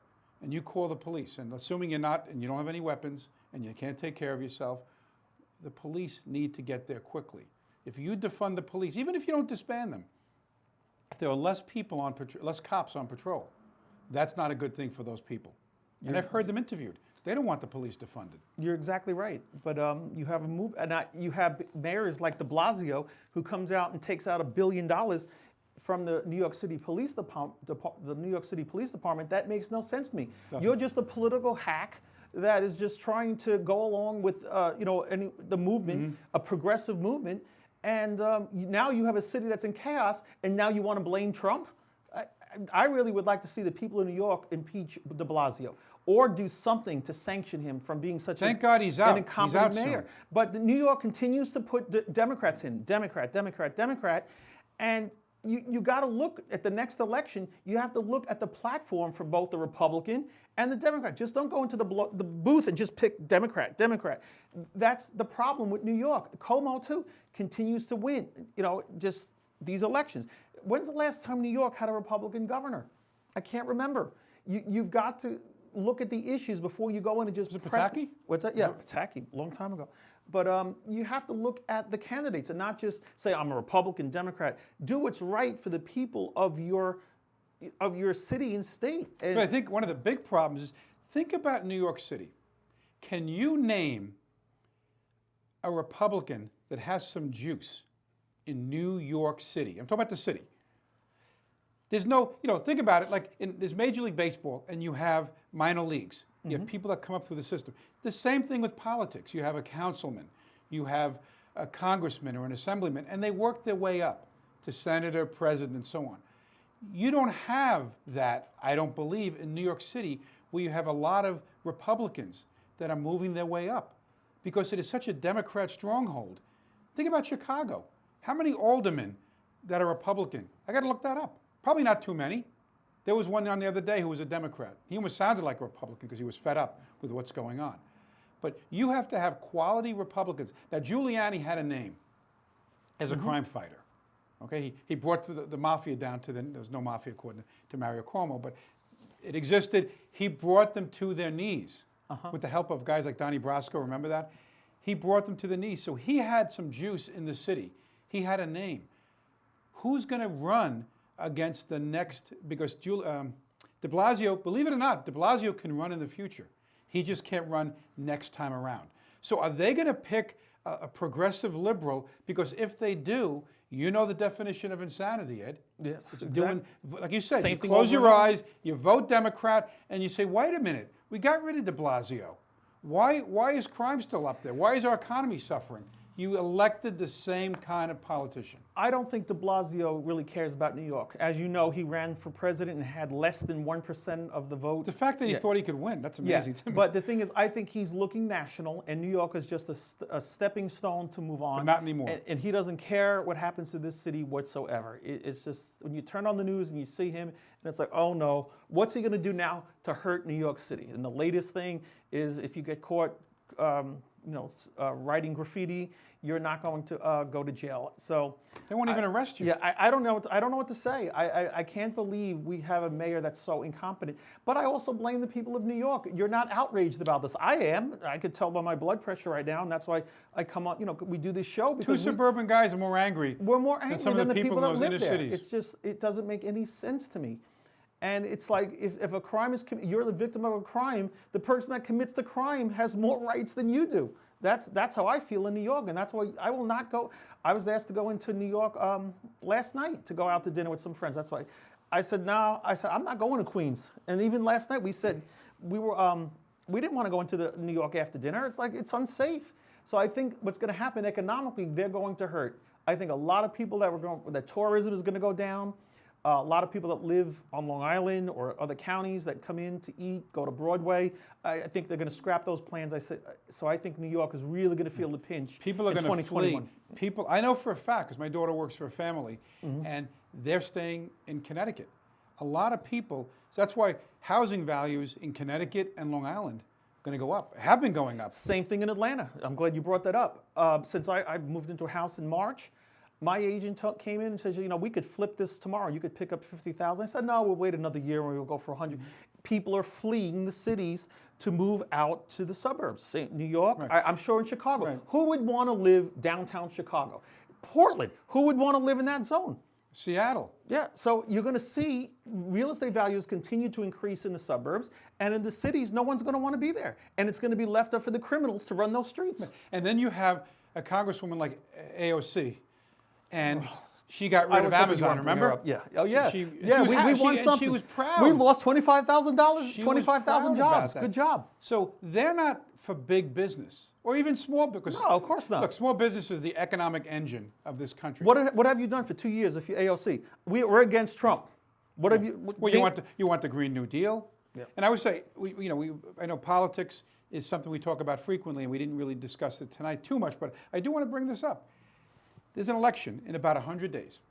S1: and you call the police, and assuming you're not, and you don't have any weapons, and you can't take care of yourself, the police need to get there quickly. If you defund the police, even if you don't disband them, if there are less cops on patrol, that's not a good thing for those people. And I've heard them interviewed. They don't want the police defunded.
S2: You're exactly right. But you have you have mayors like de Blasio who comes out and takes out $1 billion from the New York City Police Department. That makes no sense to me. You're just a political hack that is just trying to go along with the movement, a progressive movement. And now you have a city that's in chaos, and now you want to blame Trump? I really would like to see the people in New York impeach de Blasio or do something to sanction him from being such
S1: Thank God he's out.
S2: an incompetent
S1: He's out
S2: mayor.
S1: soon.
S2: But New York continues to put Democrats in, Democrat. And you got to look at the next election. You have to look at the platform for both the Republican and the Democrat. Just don't go into the booth and just pick Democrat. That's the problem with New York. Como too continues to win. Just these elections. When's the last time New York had a Republican governor? I can't remember. You've got to look at the issues before you go in and just press.
S1: Pataki?
S2: What's that? Yeah, Pataki, a long time ago. But you have to look at the candidates and not just say, I'm a Republican, Democrat. Do what's right for the people of your city and state. And
S1: but I think one of the big problems is, think about New York City. Can you name a Republican that has some juice in New York City? I'm talking about the city. There's no, think about it, like there's Major League Baseball and you have minor leagues. You have people that come up through the system. The same thing with politics. You have a councilman, you have a congressman or an assemblyman, and they work their way up to senator, president, and so on. You don't have that, I don't believe, in New York City, where you have a lot of Republicans that are moving their way up, because it is such a Democrat stronghold. Think about Chicago. How many aldermen that are Republican? I got to look that up. Probably not too many. There was one on the other day who was a Democrat. He almost sounded like a Republican because he was fed up with what's going on. But you have to have quality Republicans. Now, Giuliani had a name as a crime fighter. Okay, he brought the mafia down to there was no mafia according to Mario Cuomo, but it existed. He brought them to their knees with the help of guys like Donnie Brasco. Remember that? He brought them to the knees. So he had some juice in the city. He had a name. Who's going to run against the next? Because de Blasio, believe it or not, de Blasio can run in the future. He just can't run next time around. So are they going to pick a progressive liberal? Because if they do, you know the definition of insanity, Ed. Yeah, it's doing, like you said, you close your eyes, you vote Democrat, and you say, wait a minute, we got rid of de Blasio. Why is crime still up there? Why is our economy suffering? You elected the same kind of politician.
S2: I don't think de Blasio really cares about New York. As you know, he ran for president and had less than 1% of the vote.
S1: The fact that he thought he could win, that's amazing to me.
S2: But the thing is, I think he's looking national, and New York is just a stepping stone to move on.
S1: But not anymore.
S2: And he doesn't care what happens to this city whatsoever. It's just, when you turn on the news and you see him, and it's like, oh no, what's he going to do now to hurt New York City? And the latest thing is, if you get caught writing graffiti, you're not going to go to jail. So
S1: they won't even arrest you.
S2: Yeah, I don't know. I don't know what to say. I can't believe we have a mayor that's so incompetent. But I also blame the people of New York. You're not outraged about this. I am. I could tell by my blood pressure right now, and that's why I come on. We do this show because
S1: two suburban guys are more angry.
S2: We're more angry
S1: than some of the people in
S2: that
S1: those
S2: live
S1: inner
S2: there.
S1: cities.
S2: It's just, it doesn't make any sense to me. And it's like, if a crime is you're the victim of a crime, the person that commits the crime has more rights than you do. That's how I feel in New York, and that's why I will not go. I was asked to go into New York last night to go out to dinner with some friends. That's why I said, no. I said, I'm not going to Queens. And even last night we said we didn't want to go into the New York after dinner. It's like, it's unsafe. So I think what's going to happen economically, they're going to hurt. I think a lot of people that tourism is going to go down. A lot of people that live on Long Island or other counties that come in to eat, go to Broadway, I think they're going to scrap those plans. So I think New York is really going to feel the pinch.
S1: People are going to flee. People, I know for a fact, because my daughter works for a family, and they're staying in Connecticut. A lot of people, so that's why housing values in Connecticut and Long Island are going to go up, have been going up.
S2: Same thing in Atlanta. I'm glad you brought that up. Since I moved into a house in March, my agent came in and said, we could flip this tomorrow. You could pick up $50,000. I said, no, we'll wait another year and we'll go for 100. People are fleeing the cities to move out to the suburbs. New York, right. I'm sure in Chicago. Right. Who would want to live downtown Chicago? Portland, who would want to live in that zone?
S1: Seattle.
S2: Yeah, so you're going to see real estate values continue to increase in the suburbs, and in the cities, no one's going to want to be there. And it's going to be left up for the criminals to run those streets. Right.
S1: And then you have a congresswoman like AOC. And she got rid of Amazon, remember?
S2: Yeah. Oh, yeah.
S1: We
S2: won something.
S1: She was proud.
S2: We lost $25,000, 25,000 jobs. Good job.
S1: So they're not for big business or even small business.
S2: No, of course not.
S1: Look, small business is the economic engine of this country.
S2: What have you done for 2 years if you're AOC? We're against Trump. What have you?
S1: Well, you want the Green New Deal. Yeah. And I would say, I know politics is something we talk about frequently, and we didn't really discuss it tonight too much, but I do want to bring this up. There's an election in about 100 days.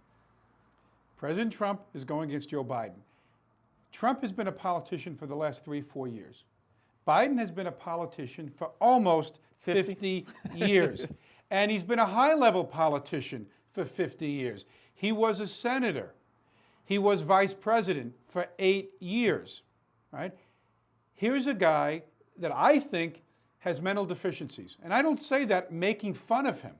S1: President Trump is going against Joe Biden. Trump has been a politician for the last 3-4 years. Biden has been a politician for almost 50 years. And he's been a high-level politician for 50 years. He was a senator. He was vice president for 8 years, right? Here's a guy that I think has mental deficiencies. And I don't say that making fun of him.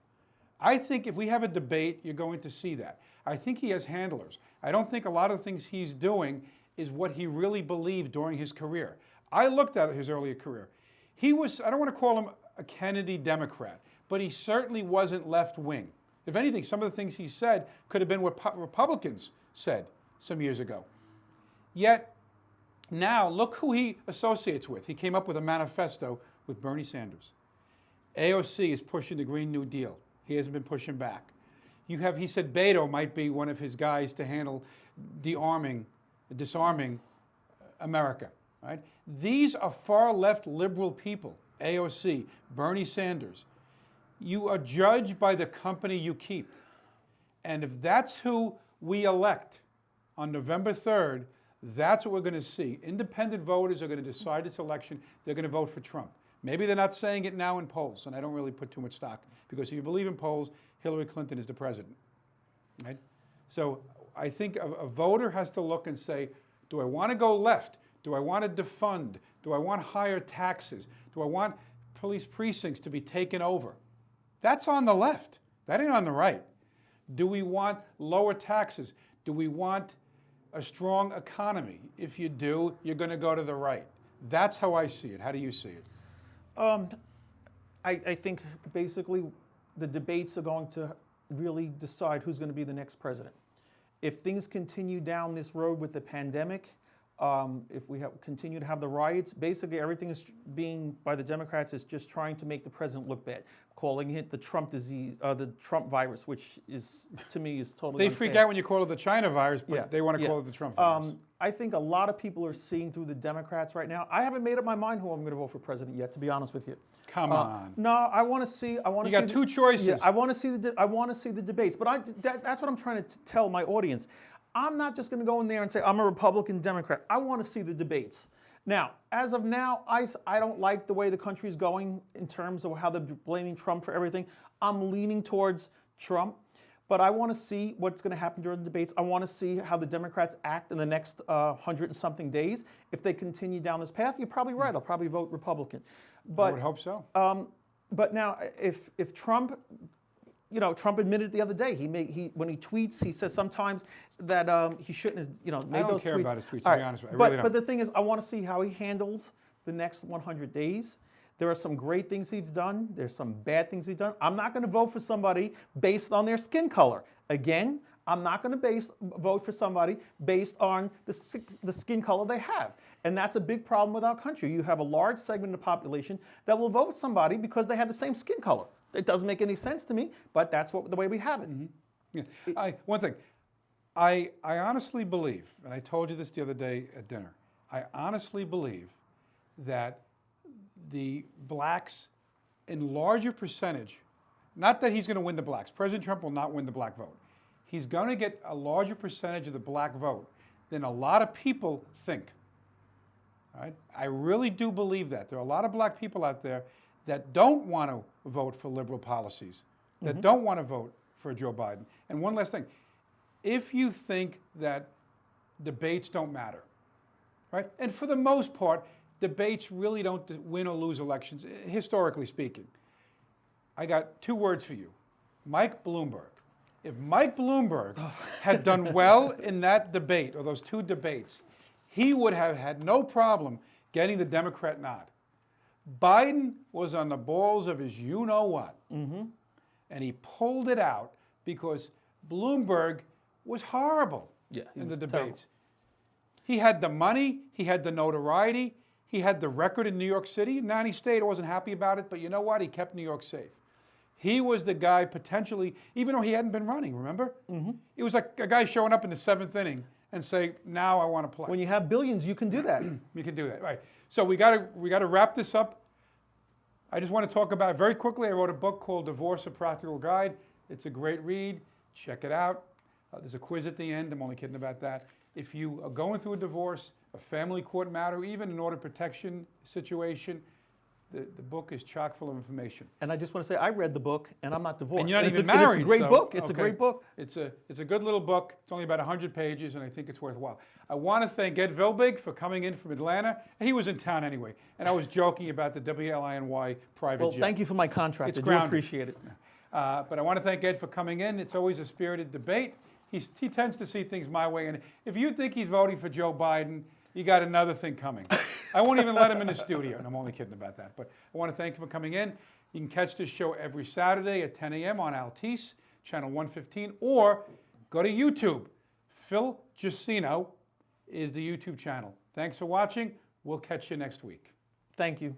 S1: I think if we have a debate, you're going to see that. I think he has handlers. I don't think a lot of the things he's doing is what he really believed during his career. I looked at his earlier career. He was, I don't want to call him a Kennedy Democrat, but he certainly wasn't left-wing. If anything, some of the things he said could have been what Republicans said some years ago. Yet, now look who he associates with. He came up with a manifesto with Bernie Sanders. AOC is pushing the Green New Deal. He hasn't been pushing back. He said Beto might be one of his guys to handle disarming America. Right? These are far left liberal people. AOC, Bernie Sanders. You are judged by the company you keep. And if that's who we elect on November 3rd, that's what we're going to see. Independent voters are going to decide this election. They're going to vote for Trump. Maybe they're not saying it now in polls, and I don't really put too much stock, because if you believe in polls, Hillary Clinton is the president. Right? So I think a voter has to look and say, do I want to go left? Do I want to defund? Do I want higher taxes? Do I want police precincts to be taken over? That's on the left. That ain't on the right. Do we want lower taxes? Do we want a strong economy? If you do, you're going to go to the right. That's how I see it. How do you see it?
S2: I think basically the debates are going to really decide who's going to be the next president. If things continue down this road with the pandemic, if we continue to have the riots, basically everything is being, by the Democrats, is just trying to make the president look bad, calling it the Trump disease, the Trump virus, which is, to me, is totally
S1: They freak out when you call it the China virus, but they want to call it the Trump virus.
S2: I think a lot of people are seeing through the Democrats right now. I haven't made up my mind who I'm going to vote for president yet, to be honest with you.
S1: Come on.
S2: No, I want to see. You
S1: got two choices.
S2: Yeah, I want to see the debates. But that's what I'm trying to tell my audience. I'm not just going to go in there and say I'm a Republican Democrat. I want to see the debates. Now, as of now, I don't like the way the country is going in terms of how they're blaming Trump for everything. I'm leaning towards Trump, but I want to see what's going to happen during the debates. I want to see how the Democrats act in the next 100 and something days. If they continue down this path, you're probably right. I'll probably vote Republican. But,
S1: I would hope so.
S2: But now, if Trump, Trump admitted the other day, when he tweets, he says sometimes that he shouldn't have, made those tweets.
S1: I don't care about his tweets, to be honest with you. I really don't.
S2: But the thing is, I want to see how he handles the next 100 days. There are some great things he's done. There's some bad things he's done. I'm not going to vote for somebody based on their skin color. Again, I'm not going to vote for somebody based on the skin color they have. And that's a big problem with our country. You have a large segment of the population that will vote somebody because they have the same skin color. It doesn't make any sense to me, but that's the way we have it.
S1: Mm-hmm. Yeah. One thing, I honestly believe, and I told you this the other day at dinner, I honestly believe that the blacks in larger percentage, not that he's going to win the blacks. President Trump will not win the black vote. He's going to get a larger percentage of the black vote than a lot of people think. All right? I really do believe that. There are a lot of black people out there that don't want to vote for liberal policies, that don't want to vote for Joe Biden. And one last thing, if you think that debates don't matter, right? And for the most part, debates really don't win or lose elections, historically speaking. I got two words for you, Mike Bloomberg. If Mike Bloomberg had done well in that debate, or those two debates, he would have had no problem getting the Democrat nod. Biden was on the balls of his you-know-what, and he pulled it out because Bloomberg was horrible in the debates. Terrible. He had the money, he had the notoriety, he had the record in New York City. Nanny State wasn't happy about it, but you know what? He kept New York safe. He was the guy potentially, even though he hadn't been running, remember? It was like a guy showing up in the 7th inning and say, now I want to play.
S2: When you have billions, you can do that.
S1: You can do that, right. So we got to wrap this up. I just want to talk about, very quickly, I wrote a book called Divorce: A Practical Guide. It's a great read. Check it out. There's a quiz at the end. I'm only kidding about that. If you are going through a divorce, a family court matter, or even an order protection situation, the book is chock full of information.
S2: And I just want to say, I read the book, and I'm not divorced.
S1: And you're not
S2: it's
S1: even
S2: a,
S1: married.
S2: It's a great
S1: so,
S2: book. It's a
S1: okay.
S2: great book.
S1: It's a good little book. It's only about 100 pages, and I think it's worthwhile. I want to thank Ed Vilbig for coming in from Atlanta. He was in town anyway, and I was joking about the WLINY private jet.
S2: Well, thank you for my contract.
S1: It's
S2: I do
S1: grounded.
S2: appreciate it.
S1: But I want to thank Ed for coming in. It's always a spirited debate. He tends to see things my way, and if you think he's voting for Joe Biden, you got another thing coming. I won't even let him in the studio, and I'm only kidding about that. But I want to thank you for coming in. You can catch this show every Saturday at 10 a.m. on Altice, channel 115, or go to YouTube. Phil Jusino is the YouTube channel. Thanks for watching. We'll catch you next week.
S2: Thank you.